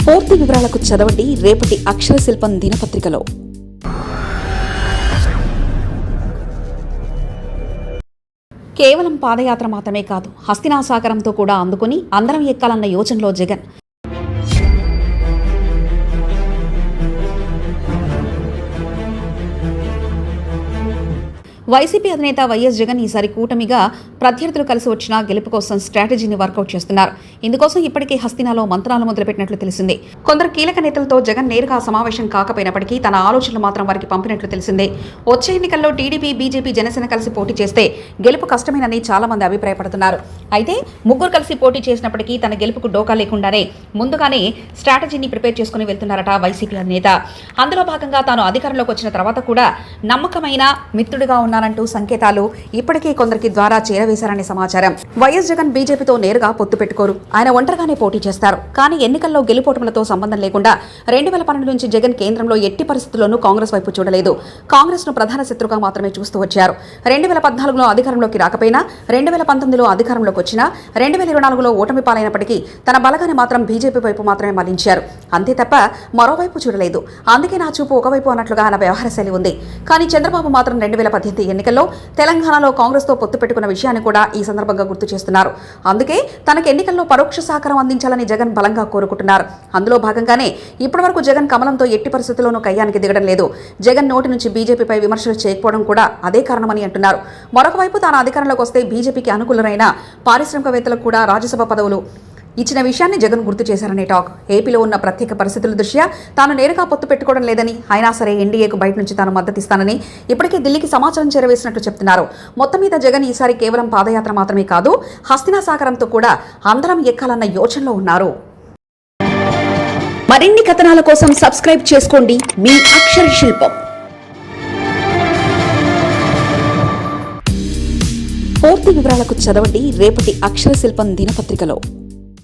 పూర్తి వివరాలకు చదవండి రేపటి అక్షర శిల్పం దినపత్రికలో. కేవలం పాదయాత్ర మాత్రమే కాదు, హస్తినాసాగరంతో కూడా అందుకుని అందరం ఎక్కాలన్న యోచనలో జగన్. వైసీపీ అధినేత వైఎస్ జగన్ ఈసారి కూటమిగా ప్రత్యర్థులు కలిసి వచ్చిన గెలుపు కోసం స్ట్రాటజీని వర్కౌట్ చేస్తున్నారు. ఇందుకోసం ఇప్పటికే హస్తినాలో మంత్రాలు మొదలుపెట్టినట్లు తెలిసిందే. కొందరు కీలక నేతలతో జగన్ నేరుగా సమావేశం కాకపోయినప్పటికీ తన ఆలోచనలు మాత్రం వారికి పంపినట్లు తెలిసిందే. వచ్చే ఎన్నికల్లో టీడీపీ, బీజేపీ, జనసేన కలిసి పోటీ చేస్తే గెలుపు కష్టమేనని చాలా మంది అభిప్రాయపడుతున్నారు. అయితే ముగ్గురు కలిసి పోటీ చేసినప్పటికీ తన గెలుపుకు డోకా లేకుండానే ముందుగానే స్ట్రాటజీని ప్రిపేర్ చేసుకుని వెళ్తున్నారట వైసీపీ అధినేత. అందులో భాగంగా తాను అధికారంలోకి వచ్చిన తర్వాత కూడా నమ్మకమైన మిత్రుడిగా ఉన్నారంటూ సంకేతాలు ఇప్పటికే కొందరికి ద్వారా చేరవేశారనే సమాచారం. వైఎస్ జగన్ బీజేపీతో నేరుగా పొత్తు పెట్టుకోరు, ఆయన ఒంటరిగానే పోటీ చేస్తారు. కానీ ఎన్నికల్లో గెలుపోటములతో సంబంధం లేకుండా 2012 నుంచి జగన్ కేంద్రంలో ఎట్టి పరిస్థితుల్లోనూ కాంగ్రెస్ వైపు చూడలేదు. కాంగ్రెస్ ను ప్రధాన శత్రుగా మాత్రమే చూస్తూ వచ్చారు. 2014లో అధికారంలోకి రాకపోయినా, 2019లో అధికారంలోకి వచ్చినా, 2024లో ఓటమి పాలైనప్పటికీ తన బలగాన్ని మాత్రం బీజేపీ వైపు మాత్రమే మళ్లించారు. అంతే తప్ప మరోవైపు చూడలేదు. అందుకే నా చూపు ఒకవైపు అన్నట్లుగా ఆయన వ్యవహార శైలి ఉంది. కానీ చంద్రబాబు మాత్రం 2018 ఎన్నికల్లో తెలంగాణలో కాంగ్రెస్ తో పొత్తు పెట్టుకున్న విషయాన్ని కూడా ఈ సందర్భంగా గుర్తు చేస్తున్నారు. అందుకే తనకు ఎన్నికల్లో పరోక్ష సహకారం అందించాలని జగన్ బలంగా కోరుకుంటున్నారు. అందులో భాగంగానే ఇప్పటివరకు జగన్ కమలంతో ఎట్టి పరిస్థితుల్లోనూ కయ్యానికి దిగడం లేదు. జగన్ నోటి నుంచి బీజేపీపై విమర్శలు చేయకపోవడం కూడా అదే కారణమని అంటున్నారు. మరొక వైపు తాను అధికారంలోకి వస్తే బీజేపీకి అనుకూలమైన పారిశ్రామికవేత్తలకు కూడా రాజ్యసభ పదవులు ఇచ్చిన విషయాన్ని జగన్ గుర్తు చేశారనే టాక్. ఏపీలో ఉన్న ప్రత్యేక పరిస్థితుల దృష్ట్యా తాను నేరుగా పొత్తు పెట్టుకోవడం లేదని, అయినా సరే ఎన్డీఏకు బయట నుంచి తాను మద్దతిస్తానని ఇప్పటికే ఢిల్లీకి సమాచారం చేరవేసినట్లు చెప్తున్నారు. మొత్తం మీద జగన్ ఈసారి కేవలం పాదయాత్ర మాత్రమే కాదు, హస్తినాసాగరంతో కూడా అందరం ఎక్కాలన్న యోచనలో ఉన్నారు. మరిన్ని కథనాల కోసం సబ్స్క్రైబ్ చేసుకోండి మీ అక్షర శిల్పం. పూర్తి వివరాలకు చదవండి రేపటి అక్షర శిల్పం దినపత్రికలో.